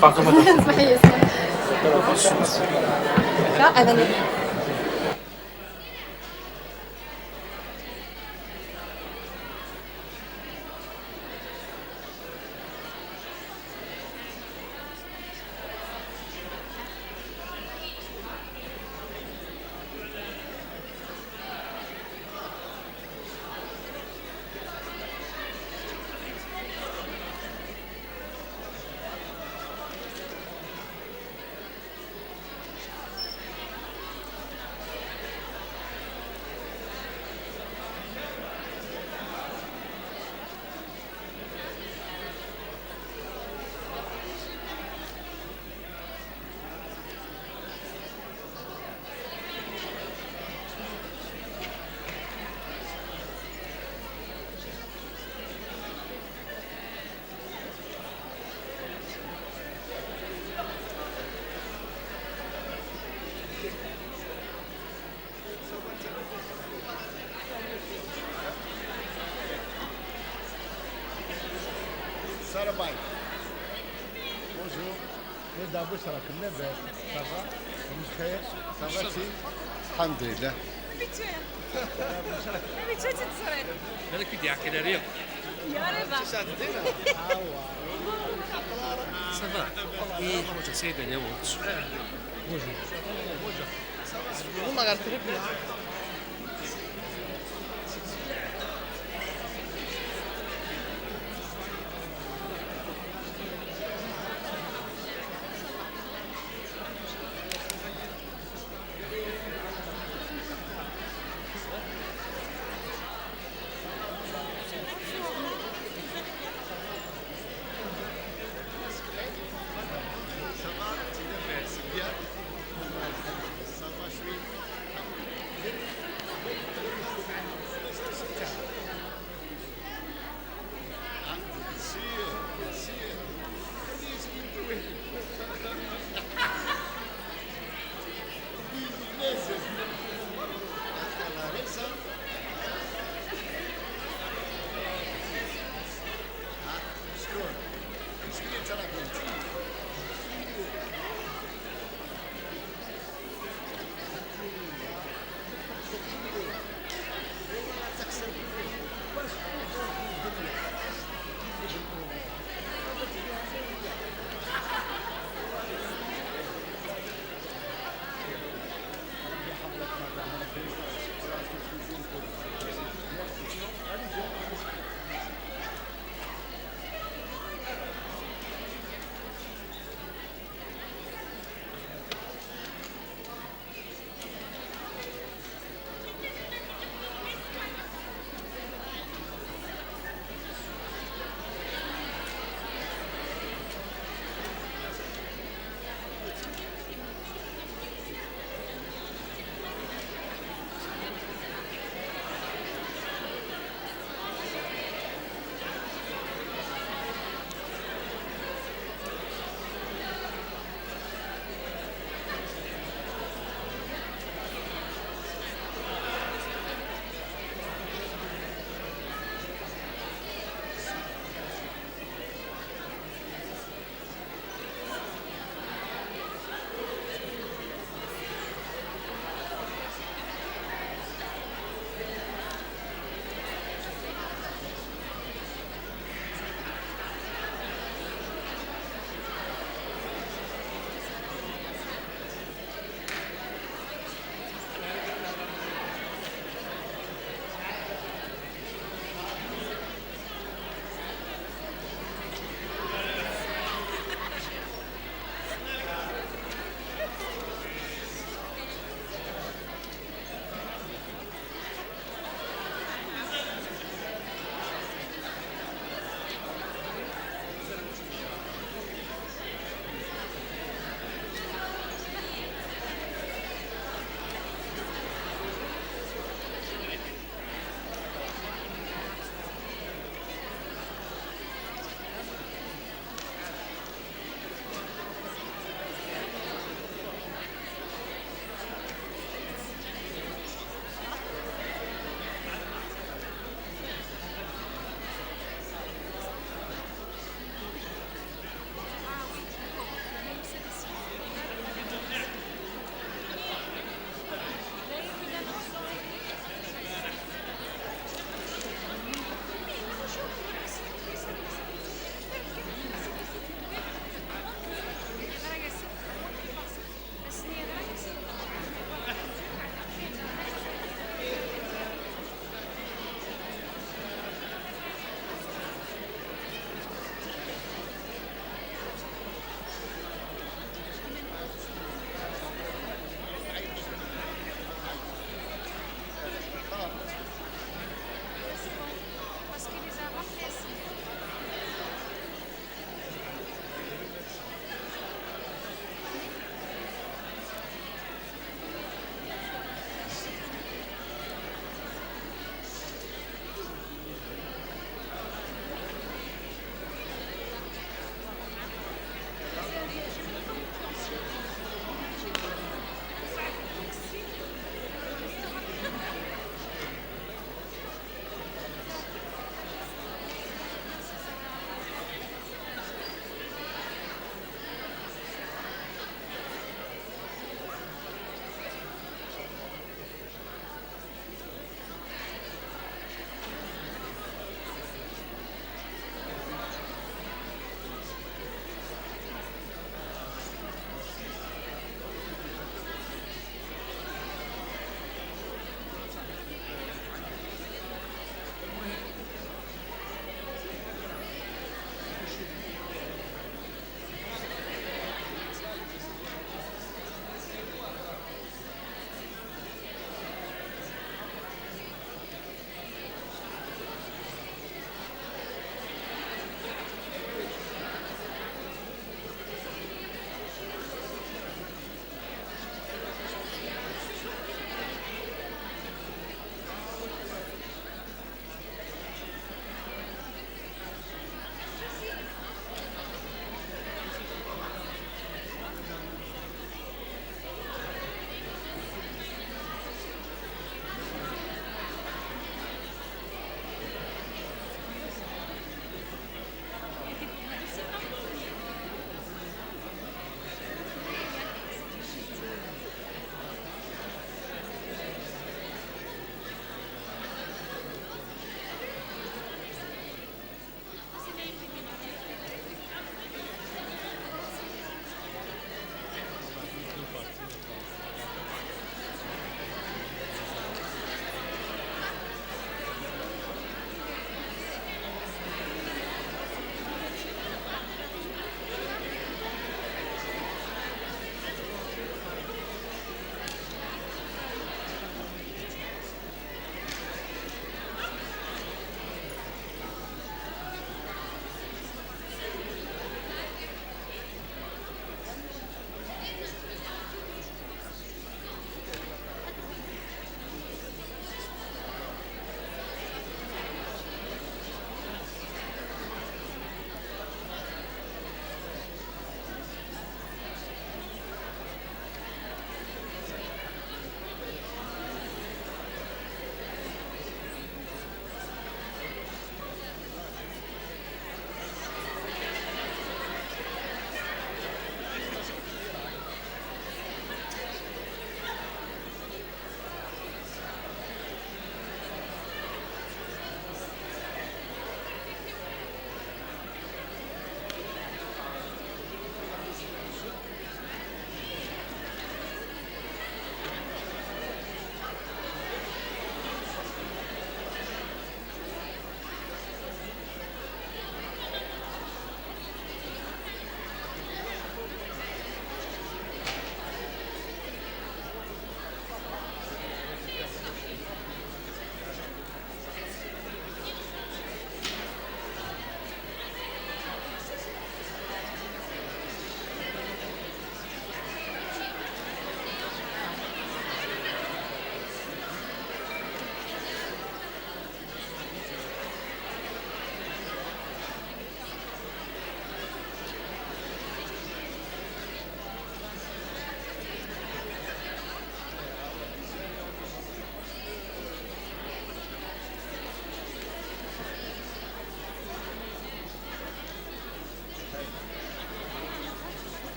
Pardon, madame. صحيح. لا أبدا. Sarabay. Bonjour. Mes d'abord, ça va comme les verres. Ça va? Ça va, si? Alhamdulillah. Evet, çok güzel. Belki bir diğerleri yok. Yareba. Ça va. Et moi, j'essaie d'aller au-dessus. Bonjour. والله قالت لك Ça va, je suis.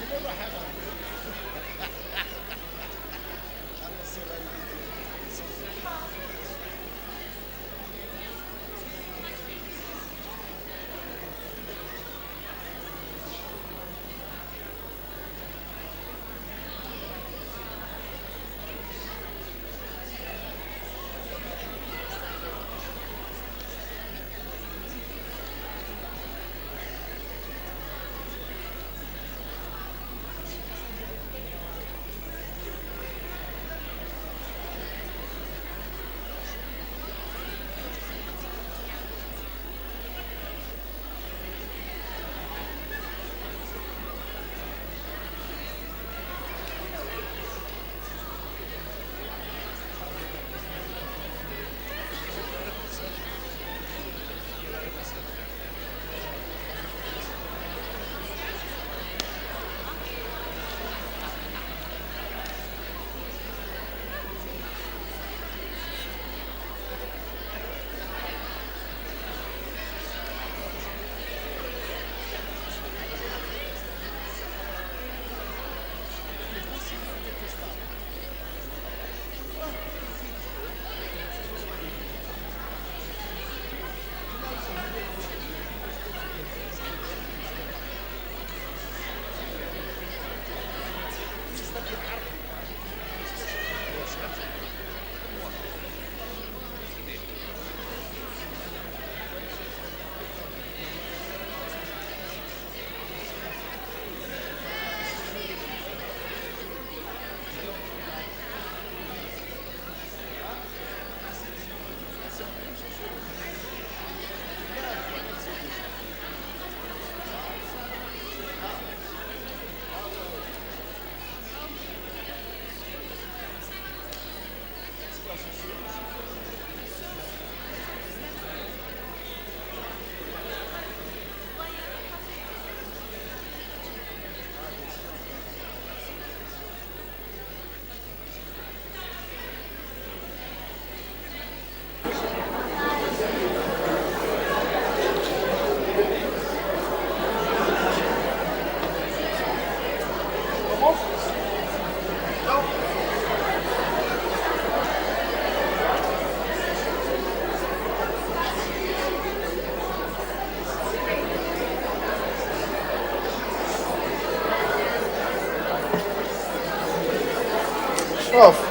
السينما حاجه. شوف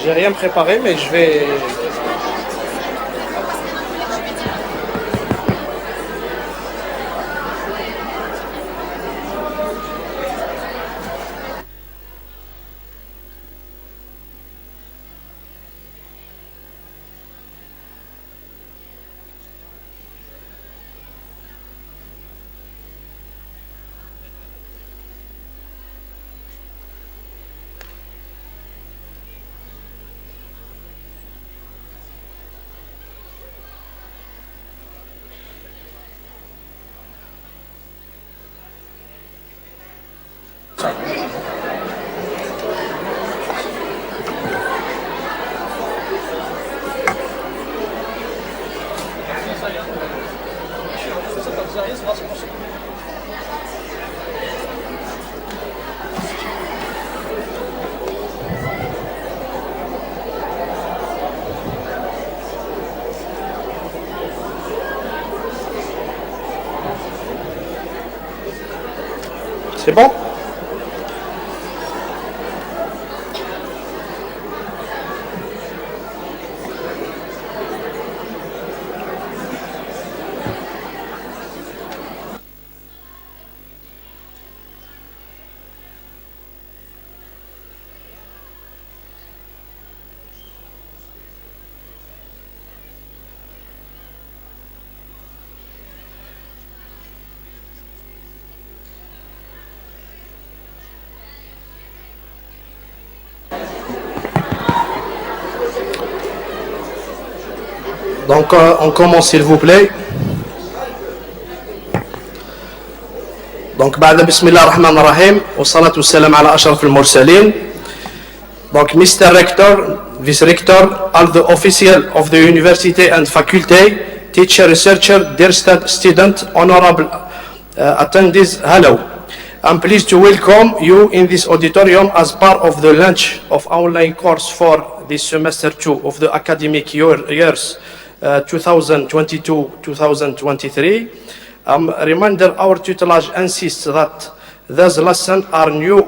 J'ai rien préparé, mais je vais. C'est bon? Donc, on commence, s'il vous plaît. Donc, بعد بسم الله الرحمن الرحيم والصلاة والسلام على أشرف المرسلين. Donc, Mr. Rector, Vice Rector, all the officials of the university and faculty, teacher, researcher, dear student, honorable attendees, hello. I'm pleased to welcome you in this auditorium as part of the launch of our online course for this semester 2 of the academic years 2022-2023. Reminder, our tutelage insists that these lessons are new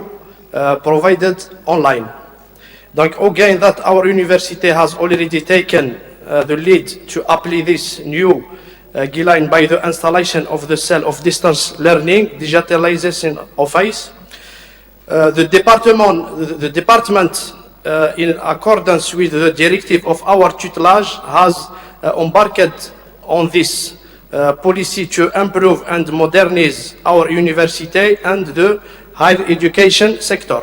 provided online. Donc, again, that our university has already taken the lead to apply this new guideline by the installation of the cell of distance learning, digitalization of ACE. The department, in accordance with the directive of our tutelage, has embarked on this policy to improve and modernize our university and the higher education sector.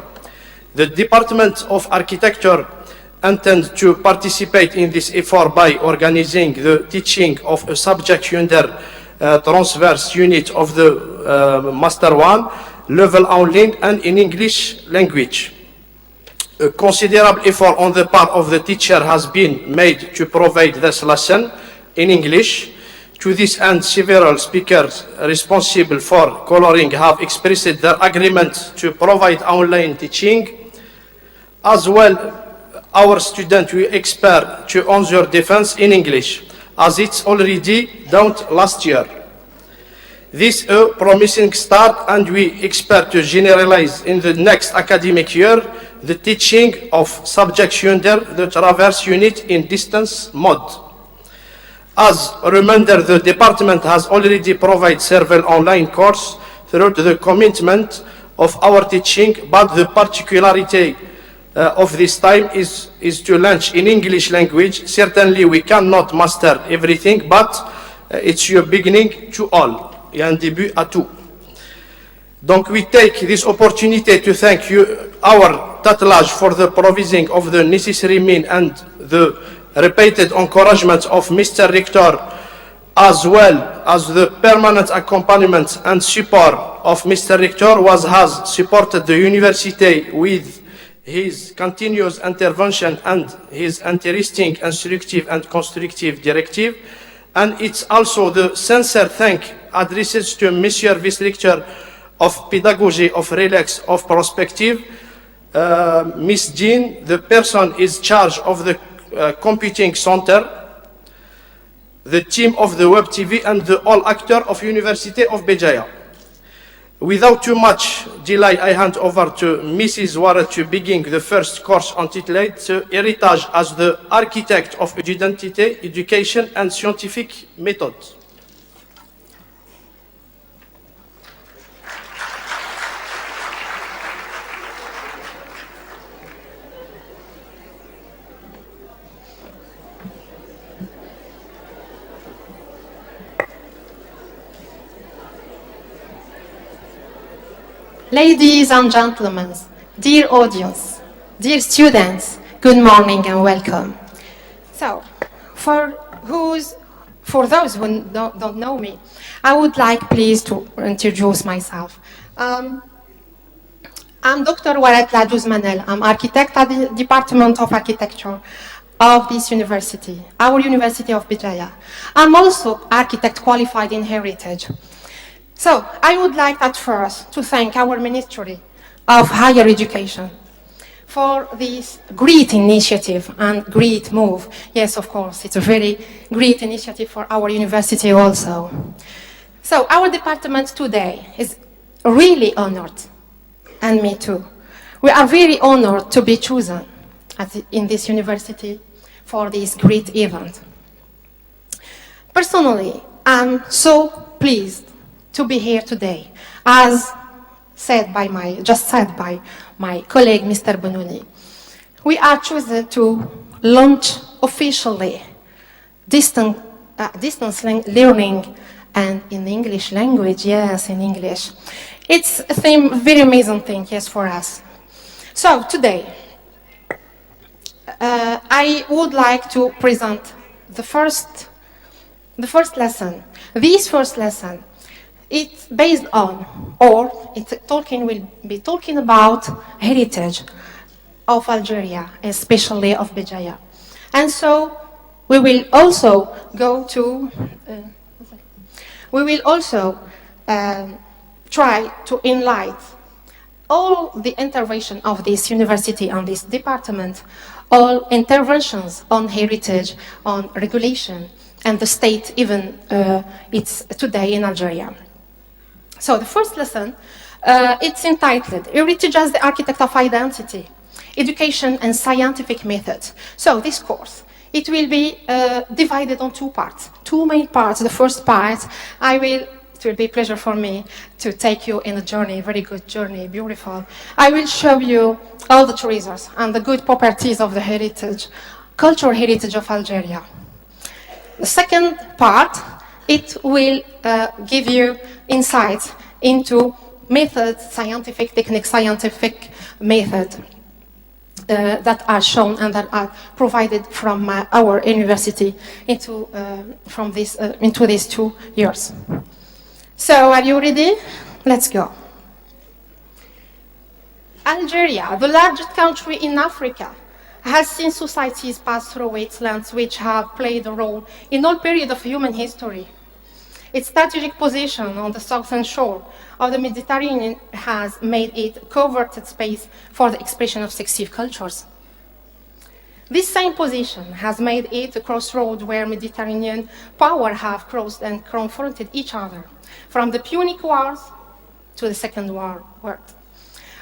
The Department of Architecture intends to participate in this effort by organizing the teaching of a subject under transverse unit of the Master 1, level online and in English language. A considerable effort on the part of the teacher has been made to provide this lesson in English. To this end, several speakers responsible for coloring have expressed their agreement to provide online teaching. As well, our students will expect to answer defense in English, as it's already done last year. This is a promising start, and we expect to generalize in the next academic year the teaching of subjects under the transverse unit in distance mode. As a reminder, the department has already provided several online courses through the commitment of our teaching, but the particularity of this time is to launch in English language. Certainly we cannot master everything, but it's your beginning to all. Il y a un début à tout. Donc, we take this opportunity to thank you, our tutelage, for the provision of the necessary means and the repeated encouragement of Mr. Rector, as well as the permanent accompaniment and support of Mr. Rector, has supported the university with his continuous intervention and his interesting, instructive and constructive directive. And it's also the sincere thank addressed to Monsieur Vice-Rector of Pedagogy, of Relax, of Prospective, Miss Jean, the person is charge of the computing center, the team of the web TV, and the all actor of University of Béjaïa. Without too much delay, I hand over to Mrs. Ouaret to begin the first course entitled Heritage as the Architect of Identity, Education and Scientific Methods. Ladies and gentlemen, dear audience, dear students, good morning and welcome. So, for those who don't know me, I would like please to introduce myself. I'm Dr OUARET Manel. I'm architect at the Department of Architecture of this university, our University of Béjaïa. I'm also architect qualified in heritage. So, I would like at first to thank our Ministry of Higher Education for this great initiative and great move. Yes, of course, it's a very great initiative for our university also. So, our department today is really honored, and me too. We are very honored to be chosen in this university for this great event. Personally, I'm so pleased to be here today, as just said by my colleague, Mr. Bonouni. We are chosen to launch officially distance learning, and in the English language, yes, in English. It's a very amazing thing, yes, for us. So today, I would like to present the first lesson. This first lesson, it's based on, or will be talking about heritage of Algeria, especially of Béjaïa. And so we will also go to, try to enlighten all the intervention of this university and this department, all interventions on heritage, on regulation, and the state even it's today in Algeria. So the first lesson, it's entitled Heritage as the Architect of Identity, Education and Scientific Methods. So this course, it will be divided on two parts, two main parts. The first part, it will be a pleasure for me to take you in a journey, a very good journey, beautiful. I will show you all the treasures and the good properties of the heritage, cultural heritage of Algeria. The second part, it will give you insights into methods, scientific techniques, scientific methods that are shown and that are provided from our university into these 2 years. So, are you ready? Let's go. Algeria, the largest country in Africa, has seen societies pass through its lands which have played a role in all periods of human history. Its strategic position on the southern shore of the Mediterranean has made it a coveted space for the expression of successive cultures. This same position has made it a crossroad where Mediterranean powers have crossed and confronted each other, from the Punic Wars to the Second World War.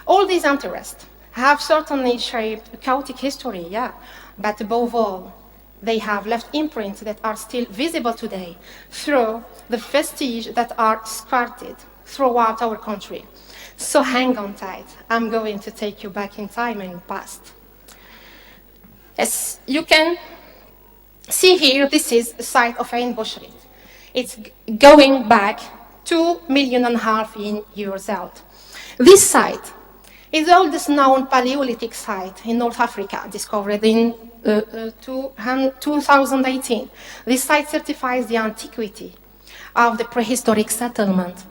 All these interests have certainly shaped a chaotic history, yeah, but above all, they have left imprints that are still visible today through the vestiges that are scattered throughout our country. So hang on tight. I'm going to take you back in time and past. As you can see here, this is the site of Ain Bouchrit. It's going back 2.5 million years out. This site is the oldest known Paleolithic site in North Africa, discovered in 2018. This site certifies the antiquity of the prehistoric settlement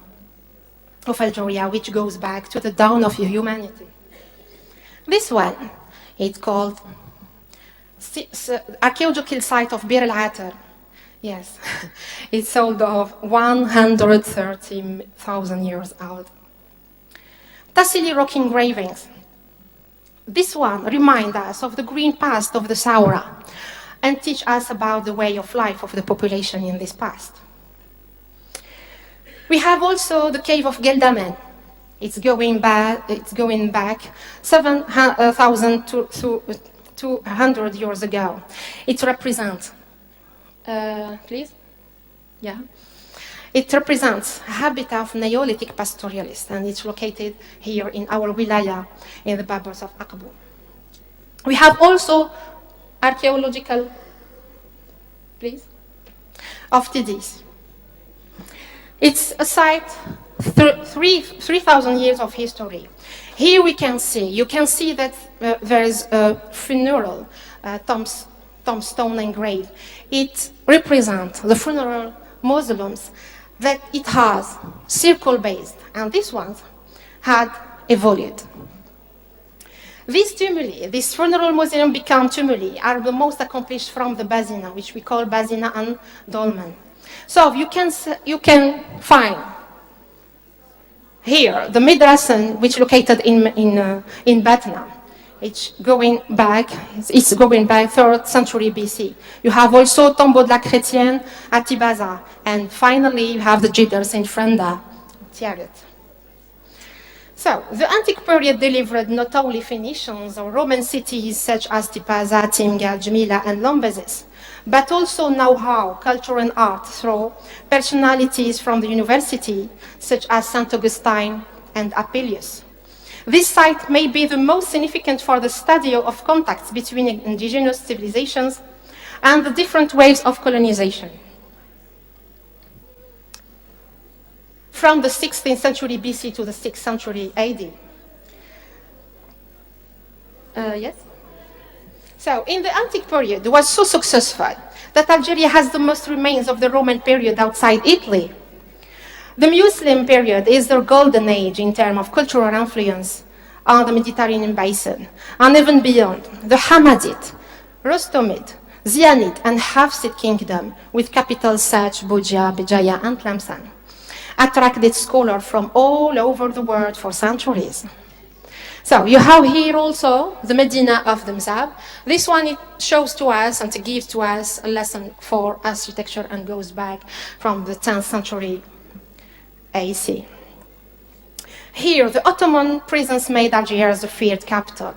of Algeria, which goes back to the dawn of humanity. This one, it's called archaeological site of Bir el-Ater. Yes, it's old of 130,000 years old. Tassili rock engravings. This one reminds us of the green past of the Sahara and teach us about the way of life of the population in this past. We have also the cave of Geldamen. It's going back 7,200 years ago. It represents, please, yeah. It represents a habitat of Neolithic pastoralists, and it's located here in our wilaya, in the Barbers of Aqbu. We have also archaeological, please, of Tidis. It's a site, 3,000 years of history. Here you can see that there is a funeral tombstone engraved. It represents the funeral mausoleums that it has circle-based, and these ones had evolved. These tumuli, this funeral mausoleum become tumuli, are the most accomplished from the Bazina, which we call Bazina and Dolmen. So you can find here the Midrasan, which is located in Batna. It's going back 3rd century BC. You have also Tombeau de la Chrétienne at Tibaza. And finally, you have the Jidders in Frenda, Tiaret. So, the antique period delivered not only Phoenicians or Roman cities such as Tipaza, Timgad, Jmila, and Lombasis, but also know-how, culture, and art through personalities from the university, such as St. Augustine and Apellius. This site may be the most significant for the study of contacts between indigenous civilizations and the different waves of colonization. From the 16th century BC to the 6th century AD. Yes? So, in the antique period, it was so successful that Algeria has the most remains of the Roman period outside Italy. The Muslim period is their golden age in terms of cultural influence on the Mediterranean basin, and even beyond. The Hammadid, Rostomid, Zianid, and Hafsid kingdom, with capitals such Buja, Bijaya, and Tlemcen, attracted scholars from all over the world for centuries. So you have here also the Medina of the Mzab. This one, it shows to us and it gives to us a lesson for architecture and goes back from the 10th century AC. Here, the Ottoman presence made Algiers the feared capital.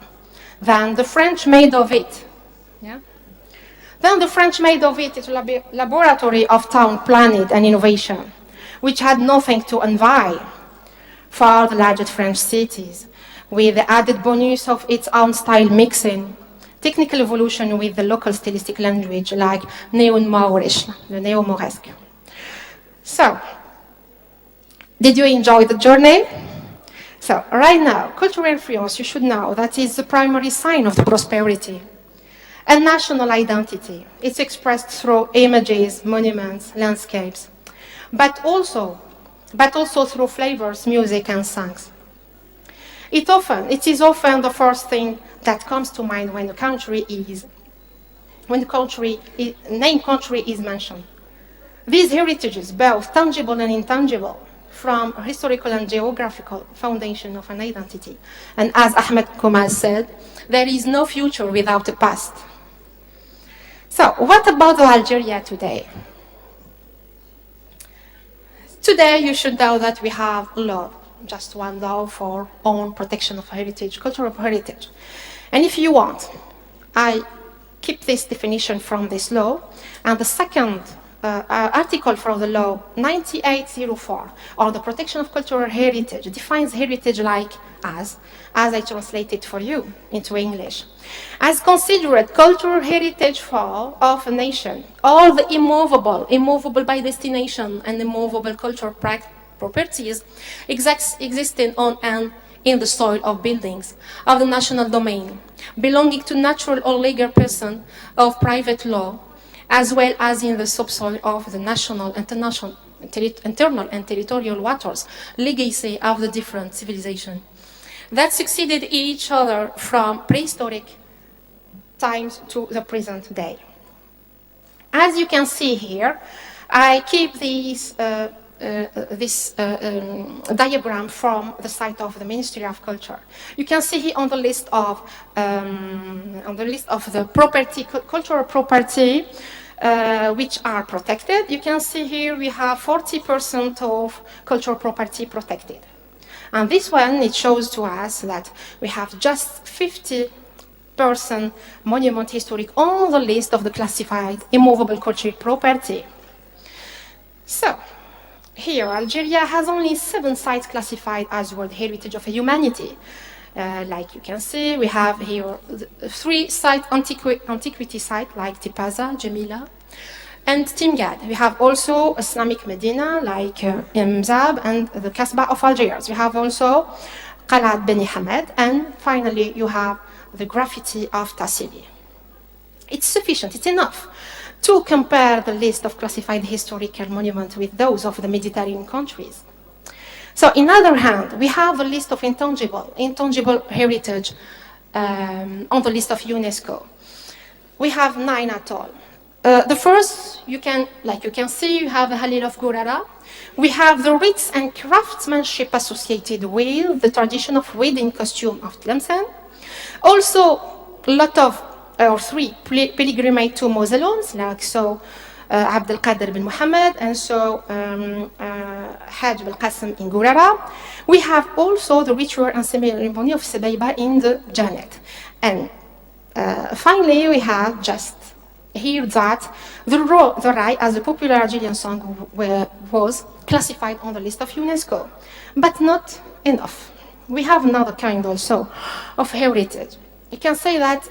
Then the French made of it. Yeah? Then the French made of it a laboratory of town planning and innovation, which had nothing to envy for the larger French cities, with the added bonus of its own style mixing, technical evolution with the local stylistic language like Neo-Moorish, the Neo-Mauresque. So, did you enjoy the journey? So, right now, cultural influence, you should know that is the primary sign of the prosperity and national identity. It's expressed through images, monuments, landscapes, but also through flavors, music, and songs. It is often the first thing that comes to mind when name country is mentioned. These heritages, both tangible and intangible, from a historical and geographical foundation of an identity. And as Ahmed Koumas said, there is no future without a past. So, what about Algeria today? Today, you should know that we have a law, just one law for own protection of heritage, cultural heritage. And if you want, I keep this definition from this law, and the second article from the law 9804 on the protection of cultural heritage defines heritage like as I translated for you into English, as considered cultural heritage of a nation, all the immovable by destination and immovable cultural properties existing on and in the soil of buildings of the national domain, belonging to natural or legal person of private law, as well as in the subsoil of the national, internal and territorial waters, legacy of the different civilizations that succeeded each other from prehistoric times to the present day. As you can see here, I keep this diagram from the site of the Ministry of Culture. You can see here on the list of the property, cultural property, which are protected. You can see here we have 40% of cultural property protected. And this one, it shows to us that we have just 50% monument historic on the list of the classified immovable cultural property. So, here, Algeria has only 7 sites classified as World Heritage of Humanity. Like you can see, we have here 3 antiquity sites like Tipaza, Jemila, and Timgad. We have also Islamic Medina like Mzab and the Kasbah of Algiers. We have also Qalat Beni Hamed, and finally you have the graffiti of Tassili. It's sufficient, it's enough to compare the list of classified historical monuments with those of the Mediterranean countries. So, on the other hand, we have a list of intangible heritage on the list of UNESCO. We have 9 at all. The first, you can see, you have the Halil of Gurara. We have the rites and craftsmanship associated with the tradition of wedding costume of Tlemcen. Also, a lot of 3 pilgrimage to mausoleums, like so Abd al-Qadir bin Muhammad, and so Hajj al-Qasim in Gurara. We have also the ritual and ceremony of Sebaiba in the Janet. And finally, we have just here that the Rai, as a popular Algerian song, was classified on the list of UNESCO. But not enough. We have another kind also of heritage. You can say that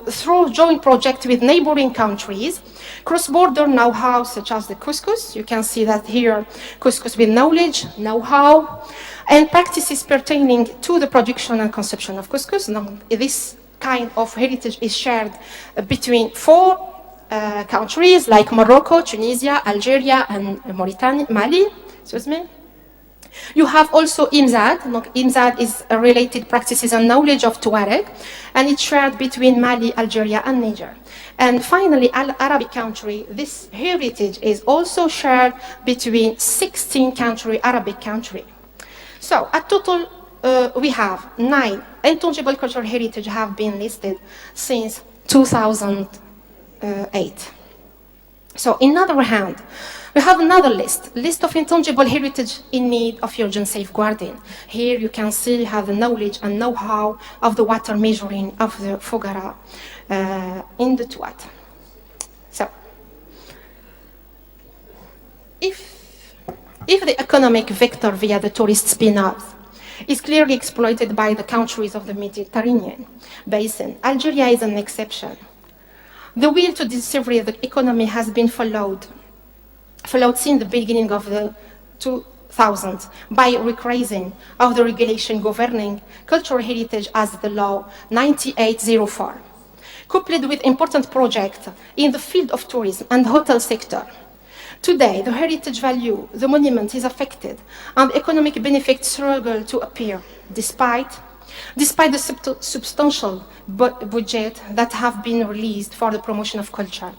through joint projects with neighboring countries, cross-border know-how such as the couscous, you can see that here, couscous with knowledge, know-how, and practices pertaining to the production and consumption of couscous. Now, this kind of heritage is shared between 4 countries like Morocco, Tunisia, Algeria, and Mauritania, Mali. Excuse me. You have also IMZAD. IMZAD is related practices and knowledge of Tuareg, and it's shared between Mali, Algeria, and Niger. And finally, Arabic country, this heritage is also shared between 16 Arabic countries. So, at total, we have 9 intangible cultural heritage have been listed since 2008. So, in other hand, we have another list of intangible heritage in need of urgent safeguarding. Here you can see how the knowledge and know-how of the water measuring of the Fogara in the Tuat. So, if the economic vector via the tourist spin-offs is clearly exploited by the countries of the Mediterranean basin, Algeria is an exception. The will to discover the economy has been followed since the beginning of the 2000s by recraising of the regulation governing cultural heritage as the law 9804, coupled with important projects in the field of tourism and hotel sector. Today, the heritage value, the monument is affected, and economic benefits struggle to appear, despite the substantial budget that have been released for the promotion of culture.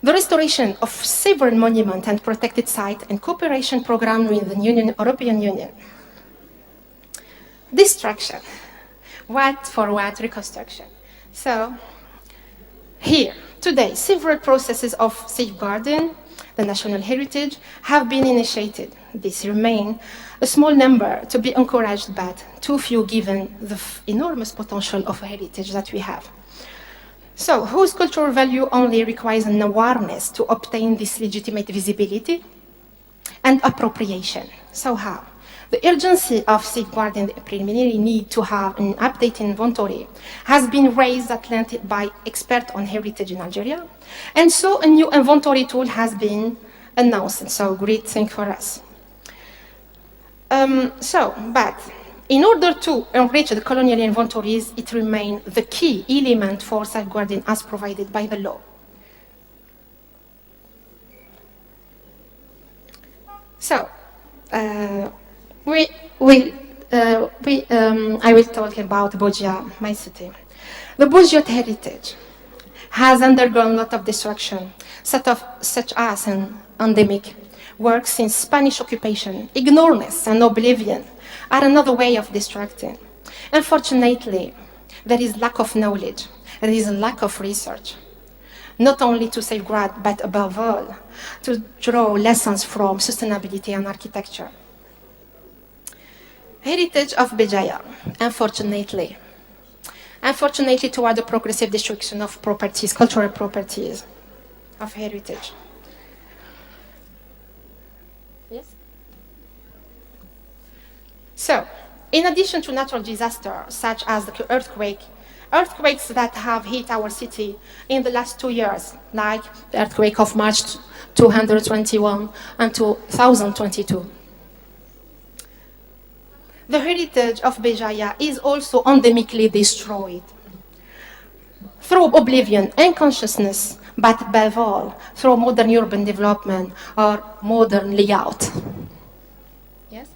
The restoration of several monuments and protected sites and cooperation program with the European Union. Destruction. What for what reconstruction? So, here, today, several processes of safeguarding the national heritage have been initiated. These remain a small number to be encouraged, but too few given the enormous potential of heritage that we have. So, whose cultural value only requires an awareness to obtain this legitimate visibility and appropriation. So how? The urgency of safeguarding the preliminary need to have an updated inventory has been raised at length by experts on heritage in Algeria, and so a new inventory tool has been announced, and so great thing for us. But in order to enrich the colonial inventories, it remains the key element for safeguarding as provided by the law. So, I will talk about Bojia, my city. The Bojiot heritage has undergone a lot of destruction, such as an endemic work since Spanish occupation. Ignorance and oblivion are another way of destructing. Unfortunately, there is lack of knowledge, there is a lack of research, not only to safeguard, but above all, to draw lessons from sustainability and architecture. Heritage of Bejaya, unfortunately toward the progressive destruction of properties, cultural properties of heritage. Yes? So, in addition to natural disasters such as the earthquakes that have hit our city in the last 2 years, like the earthquake of March 221 and 2022. The heritage of Bejaya is also endemically destroyed through oblivion and consciousness, but above all, through modern urban development or modern layout. Yes?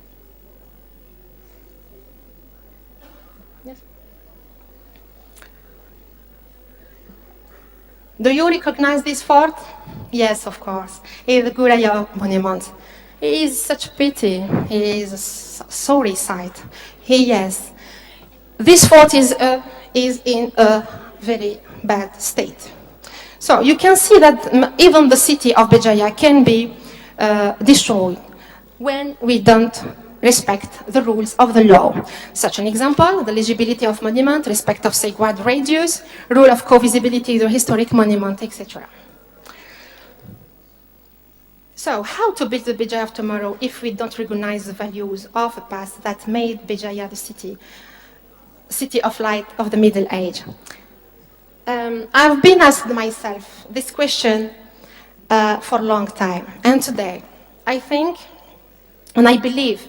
Yes. Do you recognize this fort? Yes, of course. It's the Guraya monument. It is such a pity. It is a sorry sight. Yes, this fort is in a very bad state. So you can see that even the city of Béjaïa can be destroyed when we don't respect the rules of the law. Such an example, the legibility of monument, respect of sacred radius, rule of co-visibility of the historic monument, etc. So how to build the Béjaïa of tomorrow if we don't recognize the values of the past that made Béjaïa the city of light of the Middle Age? I've been asked myself this question for a long time. And today, I think, and I believe,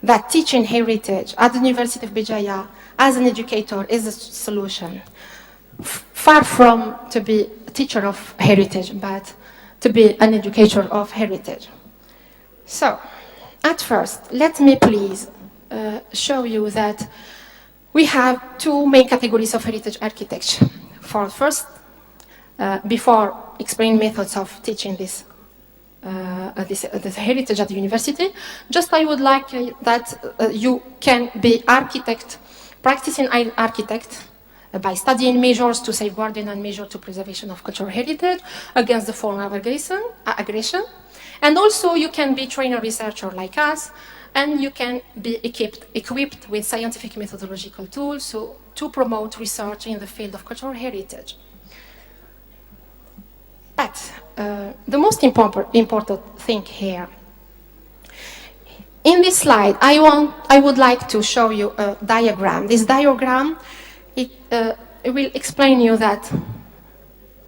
that teaching heritage at the University of Béjaïa as an educator is a solution. Far from to be a teacher of heritage, but to be an educator of heritage. So, at first, let me please show you that we have two main categories of heritage architecture. For first, before explaining methods of teaching this heritage at the university, just I would like that you can be architect, practicing architect by studying measures to safeguarding and measures to preservation of cultural heritage against the form of aggression. And also you can be trainer researcher like us, and you can be equipped with scientific methodological tools to promote research in the field of cultural heritage. But the most important thing here, in this slide, I would like to show you a diagram. This diagram, it will explain you that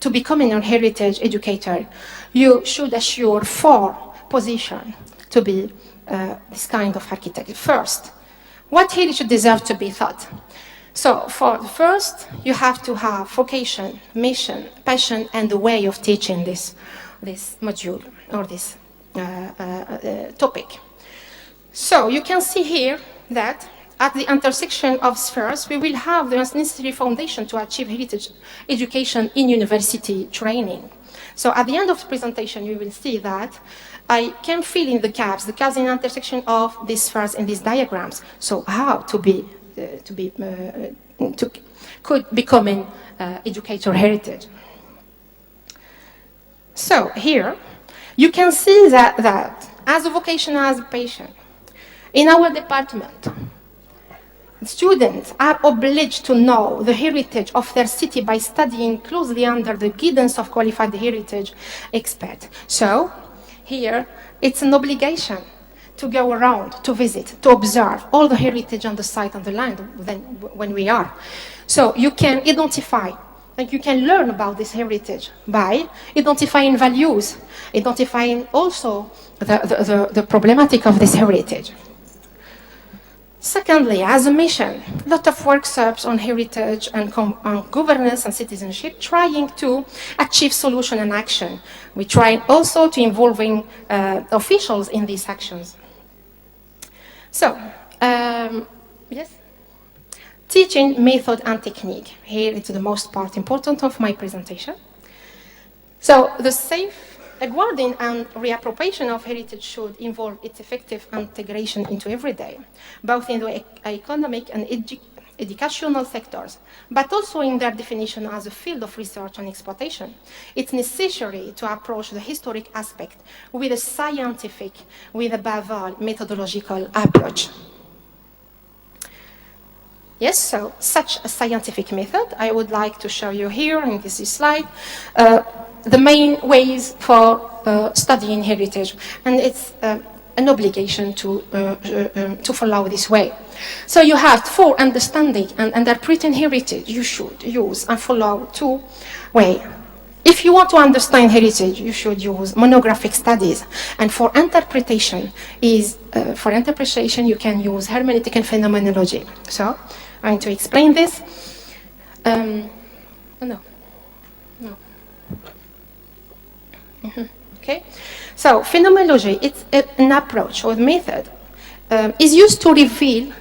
to becoming a heritage educator, you should assure 4 positions to be this kind of architect. First, what heritage deserves to be taught? So for the first, you have to have vocation, mission, passion, and the way of teaching this module or this topic. So you can see here that at the intersection of spheres, we will have the necessary foundation to achieve heritage education in university training. So at the end of the presentation, you will see that I can fill in the gaps in the intersection of these spheres in these diagrams. So how could becoming educator heritage. So here, you can see that as a vocation, as a patient, in our department, students are obliged to know the heritage of their city by studying closely under the guidance of qualified heritage experts. So here, it's an obligation to go around, to visit, to observe all the heritage on the site and the land when we are. So you can identify, and you can learn about this heritage by identifying values, identifying also the problematic of this heritage. Secondly, as a mission, a lot of workshops on heritage and on governance and citizenship, trying to achieve solution and action. We try also to involving officials in these actions. So, yes, teaching method and technique. Here it's the most part important of my presentation. So the safeguarding and reappropriation of heritage should involve its effective integration into everyday, both in the economic and educational sectors, but also in their definition as a field of research and exploitation. It's necessary to approach the historic aspect with a scientific, with above all, methodological approach. Yes, so such a scientific method, I would like to show you here in this slide, the main ways for studying heritage, and it's an obligation to follow this way. So you have, for understanding and interpreting heritage, you should use and follow 2 ways. If you want to understand heritage, you should use monographic studies, and for interpretation you can use hermeneutic and phenomenology. So I'm going to explain this. Okay, so phenomenology, it's an approach or method is used to reveal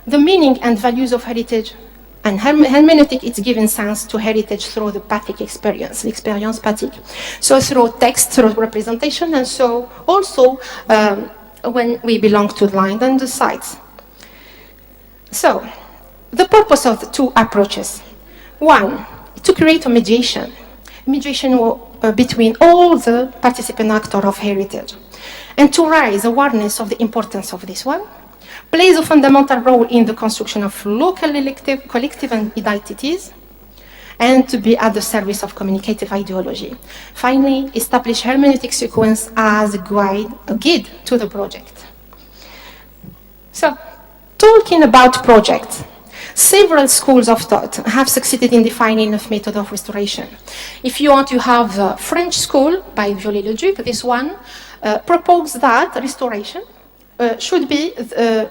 the meaning and values of heritage, and hermeneutic, it's giving sense to heritage through the pathic experience, l'expérience pathique. So through text, through representation, and so also when we belong to the land and the sites. So the purpose of the 2 approaches: 1, to create a mediation mediation between all the participant actors of heritage, and to raise awareness of the importance of this one, plays a fundamental role in the construction of local collective identities, and to be at the service of communicative ideology. Finally, establish hermeneutic sequence as a guide to the project. So, talking about projects, several schools of thought have succeeded in defining a method of restoration. If you want to have the French school by Viollet-le-Duc, this one proposed that restoration should be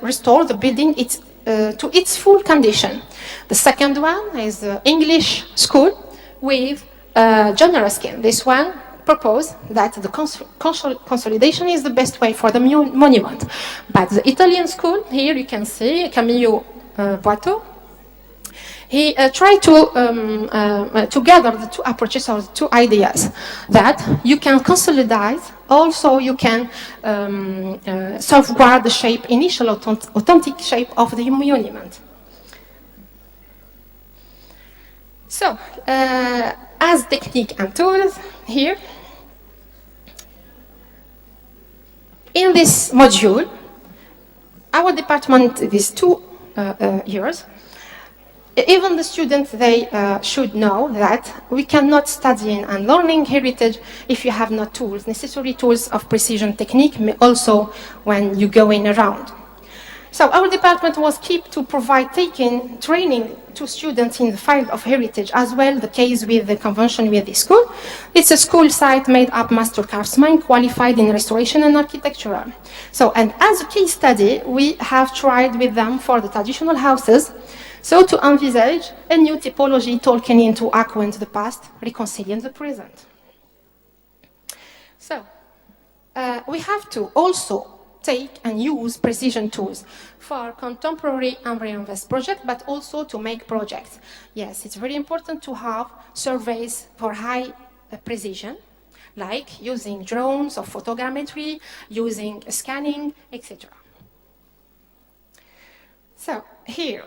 restored the building to its full condition. The second one is the English school with John Ruskin. This one proposed that the consolidation is the best way for the monument. But the Italian school, here you can see Camillo Boito, he tried to gather the two approaches or the two ideas that you can consolidate, also you can safeguard the shape, initial authentic shape of the monument. So, as technique and tools, here, in this module, our department is 2 years. Even the students, they should know that we cannot study and learning heritage if you have not tools, necessary tools of precision technique, also when you're going around. So our department was kept to provide training to students in the field of heritage, as well the case with the convention with the school. It's a school site made up master craftsmen qualified in restoration and architectural. So, and as a case study, we have tried with them for the traditional houses, so to envisage a new typology talking into acquaint the past, reconciling the present. So, we have to also take and use precision tools for contemporary embryo-invest project, but also to make projects. Yes, it's very important to have surveys for high precision, like using drones or photogrammetry, using scanning, etc. So here,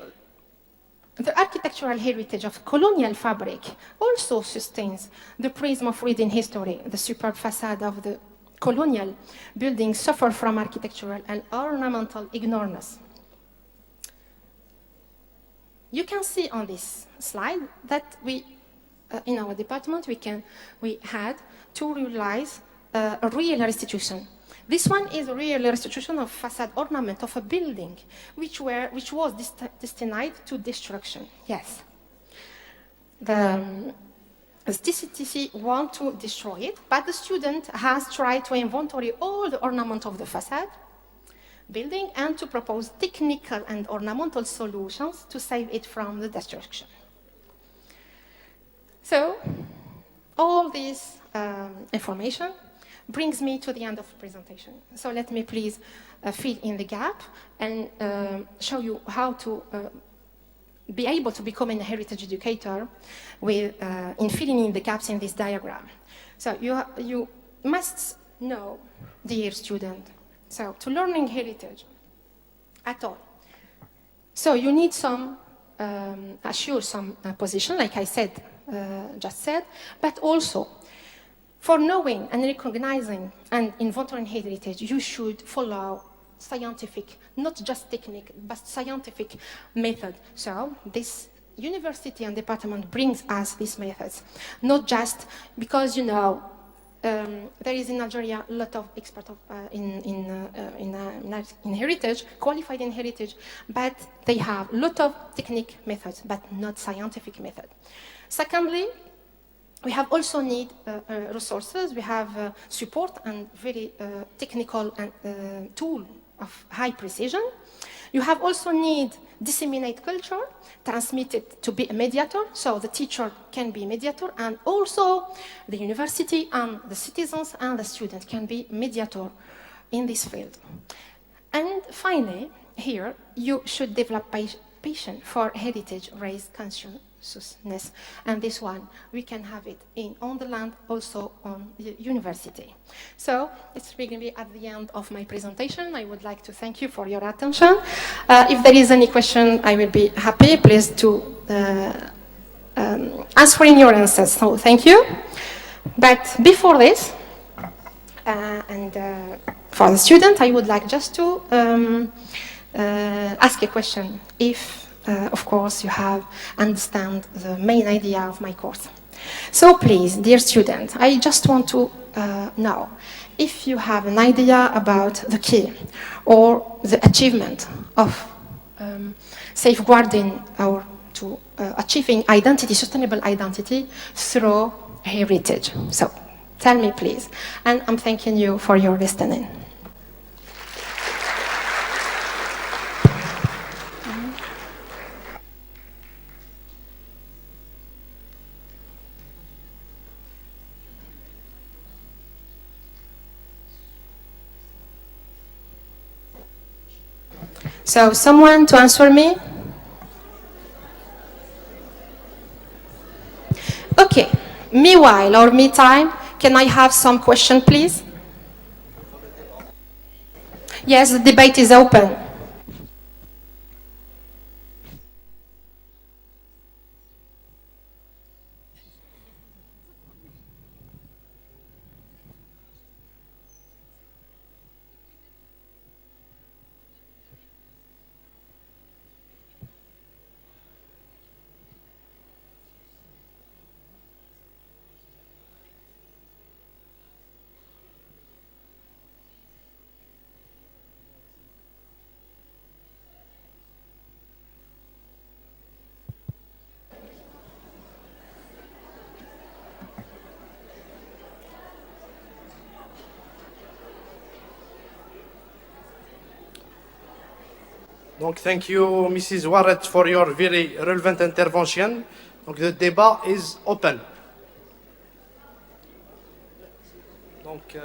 the architectural heritage of colonial fabric also sustains the prism of reading history. The superb facade of the colonial buildings suffer from architectural and ornamental ignorance. You can see on this slide that we, in our department, we had to realize a real restitution. This one is a real restitution of facade ornament of a building, which was destined to destruction. Yes. The TCTC want to destroy it, but the student has tried to inventory all the ornament of the facade building and to propose technical and ornamental solutions to save it from the destruction. So, all this information brings me to the end of the presentation. So let me please fill in the gap and show you how to be able to become a heritage educator in filling in the gaps in this diagram. So you must know, dear student, so to learning heritage at all. So you need some, assure some position, like I said, just said, but also for knowing and recognizing and inventorying heritage, you should follow scientific, not just technique, but scientific method. So this university and department brings us these methods, not just because, you know, there is in Algeria a lot of experts in heritage, qualified in heritage, but they have a lot of technique methods, but not scientific method. Secondly, we have also need resources. We have support and very technical and tool of high precision. You have also need disseminate culture, transmit it to be a mediator, so the teacher can be a mediator, and also the university and the citizens and the student can be mediator in this field. And finally, here, you should develop passion for heritage, raise consciousness, and this one, we can have it on the land, also on the university. So, it's really at the end of my presentation. I would like to thank you for your attention. If there is any question, I will be happy, please, to answering your answers. So thank you. But before this, and for the student, I would like just to ask a question. If, of course, you have understand the main idea of my course. So please, dear student, I just want to know if you have an idea about the key or the achievement of safeguarding or to achieving identity, sustainable identity through heritage. So tell me, please. And I'm thanking you for your listening. So, someone to answer me? Okay. Meanwhile or meantime, can I have some question, please? Yes, the debate is open. Donc, thank you, Mrs. Ouaret, for your very relevant intervention. Donc, the débat is open. Donc,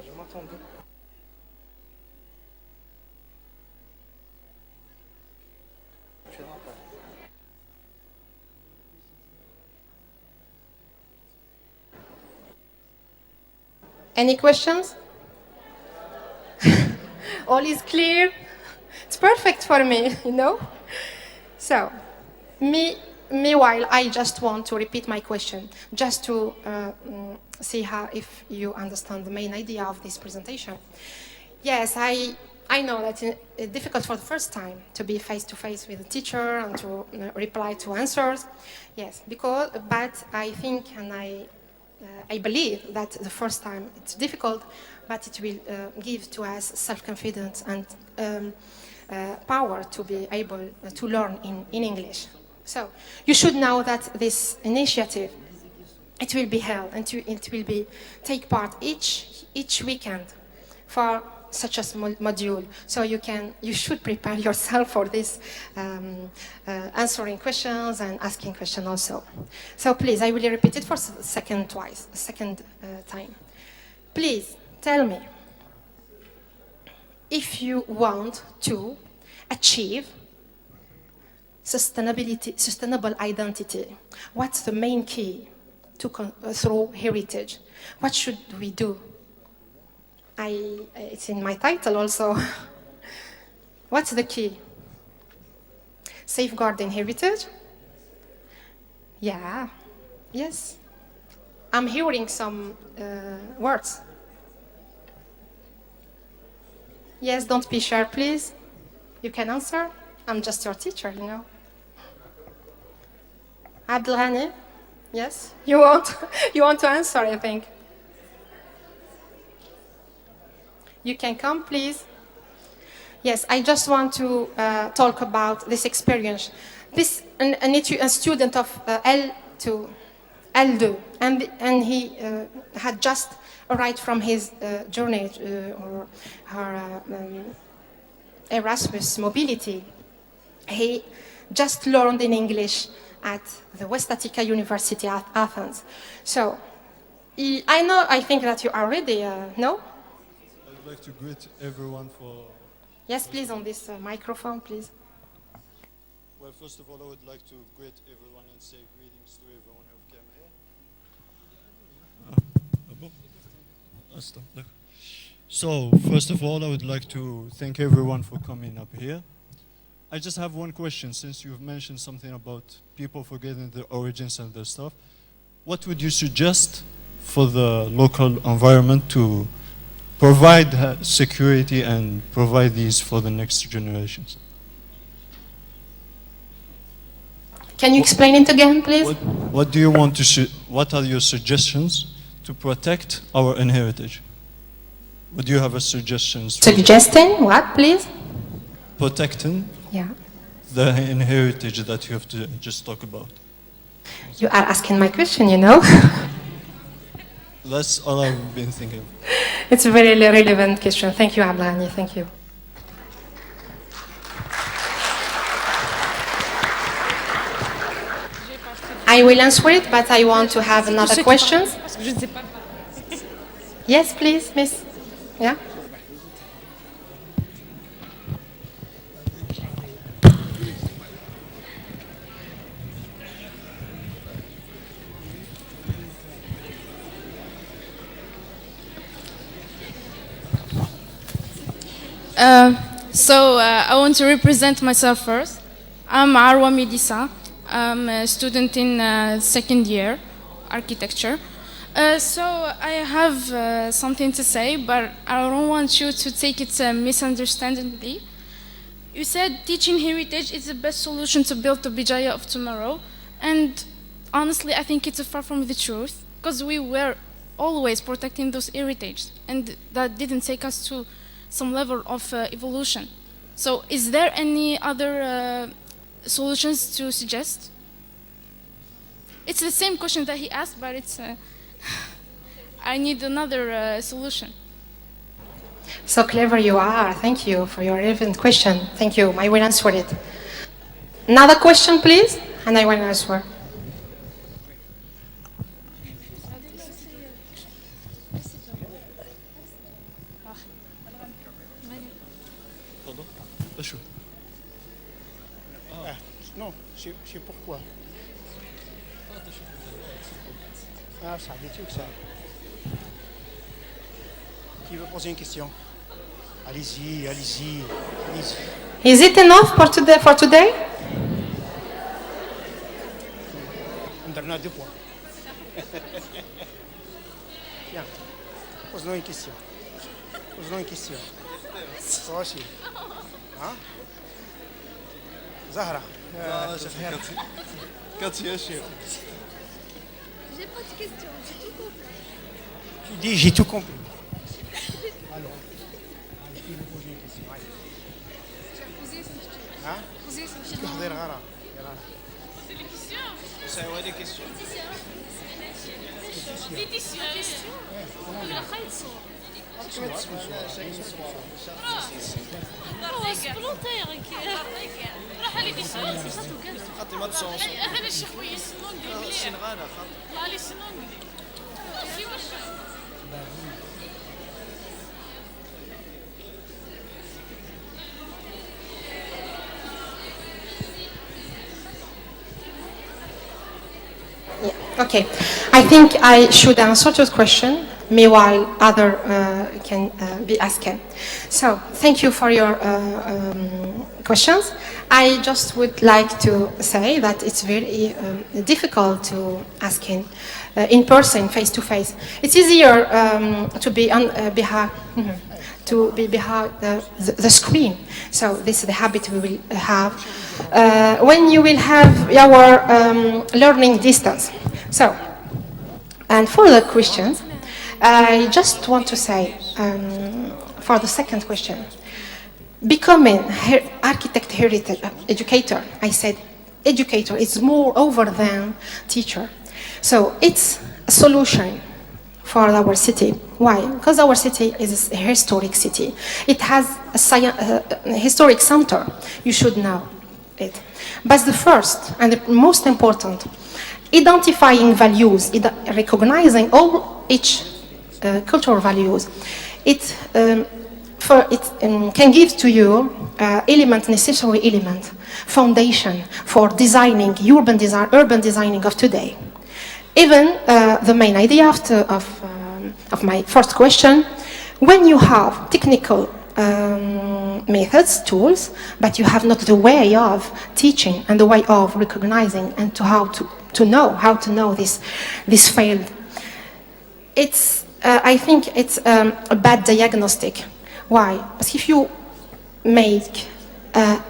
je m'attendais. Any questions? All is clear? It's perfect for me, you know? So, meanwhile, I just want to repeat my question, just to see how if you understand the main idea of this presentation. Yes, I know that it's difficult for the first time to be face-to-face with a teacher and to reply to answers. Yes, but I think and I believe that the first time it's difficult, but it will give to us self-confidence and power to be able to learn in English. So you should know that this initiative, it will be held and it will be take part each weekend for such a module. So you should prepare yourself for this answering questions and asking questions also. So please, I will repeat it for second time. Please tell me if you want to achieve sustainable identity. What's the main key to through heritage? What should we do? It's in my title also. What's the key? Safeguarding heritage? Yeah, yes. I'm hearing some words. Yes, don't be shy, please. You can answer. I'm just your teacher, you know. Abdelghani? Yes? You want to answer, I think. You can come, please. Yes, I just want to talk about this experience. This a student of L2, and he had just arrived from his journey or her Erasmus mobility. He just learned in English at the West Attica University at Athens. So, I think that you already know. like to greet everyone for... Yes, please, on this microphone, please. Well, first of all, I would like to greet everyone and say greetings to everyone who came here. So, first of all, I would like to thank everyone for coming up here. I just have one question, since you've mentioned something about people forgetting their origins and their stuff. What would you suggest for the local environment to provide security and provide these for the next generations? Can you explain it again, please? What do you want to? What are your suggestions to protect our heritage? What do you have as suggestions? Suggesting what, please? Protecting the heritage that you have to just talk about. You are asking my question, you know. That's all I've been thinking. It's a very relevant question. Thank you, Abdulghani. Thank you. I will answer it, but I want to have another question. Yes, please, miss. Yeah? I want to represent myself first. I'm Arwa Medisa. I'm a student in second year architecture. So I have something to say, but I don't want you to take it misunderstandingly. You said teaching heritage is the best solution to build the Bijaya of tomorrow, and honestly, I think it's far from the truth, because we were always protecting those heritages, and that didn't take us to some level of evolution. So is there any other solutions to suggest? It's the same question that he asked, but it's I need another solution. So clever you are. Thank you for your relevant question. Thank you. I will answer it. Another question, please, and I will answer. Non, c'est pourquoi. Ah, ça habitué que ça. Qui veut poser une question? Allez-y, allez-y, allez-y. Is it enough for today? On donne 2 points. Tiens, pose-nous une question. Pose-nous une question. Toi aussi. Hein? Zahra. Katia, Cheikh. J'ai pas de questions, j'ai tout compris. Tu dis, j'ai tout compris. Alors, qui veut poser une question? Hein? تحضير غرام. C'est les questions. C'est ouais, des questions. Okay, I think I should answer this question, meanwhile other can be asking. So, thank you for your questions. I just would like to say that it's very difficult to ask in person, face to face. It's easier to be behind the screen. So this is the habit we will have when you will have our learning distance. So, and for the questions, I just want to say, for the second question, becoming architect heritage educator, I said educator is more over than teacher. So it's a solution for our city. Why? Because our city is a historic city. It has a historic center. You should know it. But the first and the most important, identifying values, recognizing each cultural values, It, can give to you necessary element, foundation for designing urban designing of today. Even the main idea of my first question, when you have technical methods, tools, but you have not the way of teaching and the way of recognizing and how to know this field. I think it's a bad diagnostic. Why? Because if you make a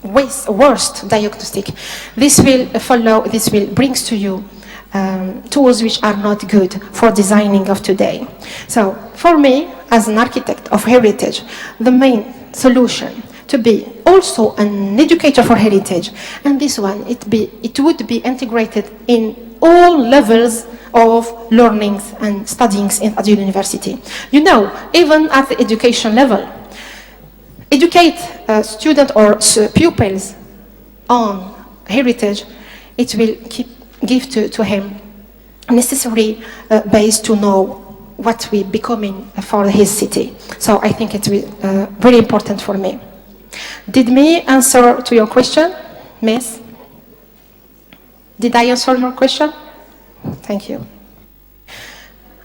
worst diagnostic, this will bring to you tools which are not good for designing of today. So for me, as an architect of heritage, the main solution to be also an educator for heritage, and this one, it would be integrated in all levels of learnings and studyings at the university. You know, even at the education level, educate students or pupils on heritage, it will give to him necessary base to know what we're becoming for his city. So I think it's very important for me. Did me answer to your question, Miss? Did I answer your question? Thank you.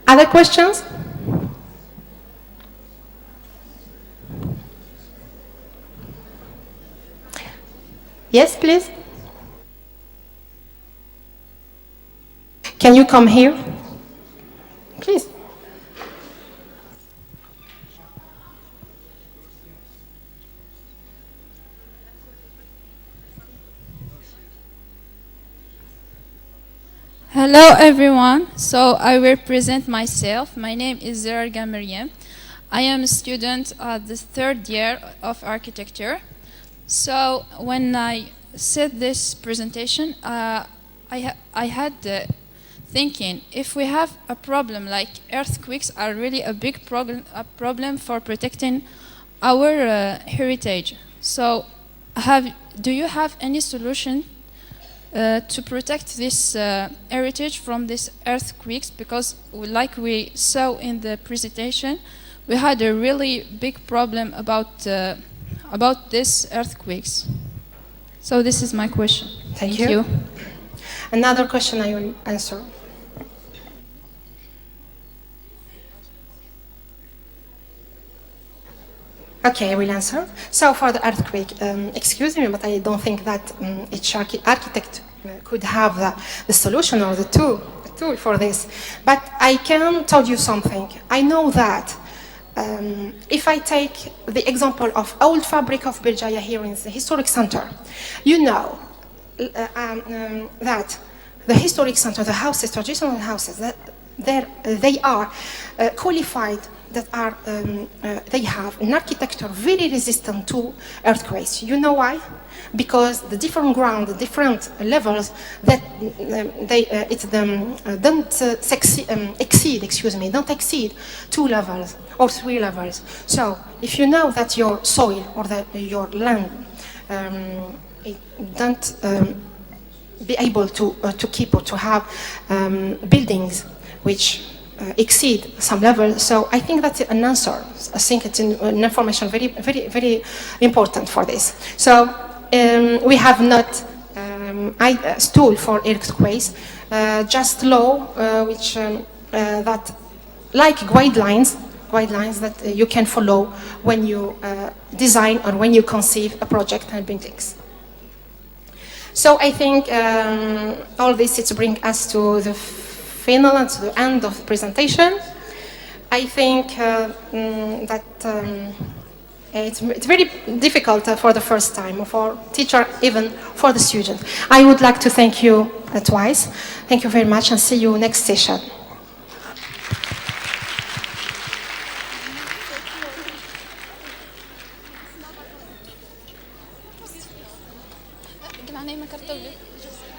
Other questions? Yes, please. Can you come here? Please. Hello everyone, so I will present myself. My name is Zerarga Maryam. I am a student at the 3rd year of architecture. So when I said this presentation, I had thinking, if we have a problem like earthquakes are really a big problem for protecting our heritage. So do you have any solution to protect this heritage from these earthquakes? Because like we saw in the presentation, we had a really big problem about these earthquakes. So this is my question. Thank you. Another question I will answer. Okay, I will answer. So for the earthquake, excuse me, but I don't think that each architect could have the solution or the tool for this. But I can tell you something. I know that if I take the example of old fabric of Birjaya here in the historic center, you know that the historic center, the houses, traditional houses, they are qualified, that are they have an architecture very resistant to earthquakes. You know why? Because the different ground, the different levels that don't exceed 2 levels or 3 levels. So if you know that your soil or your land it don't be able to keep or to have buildings which exceed some level, so I think that's an answer. I think it's an information very, very, very important for this. So we have not a tool for earthquakes, just law which that like guidelines that you can follow when you design or when you conceive a project and buildings. So I think all this is bring us to the final and to the end of the presentation. I think that it's very difficult for the first time, for teacher, even for the student. I would like to thank you twice. Thank you very much and see you next session.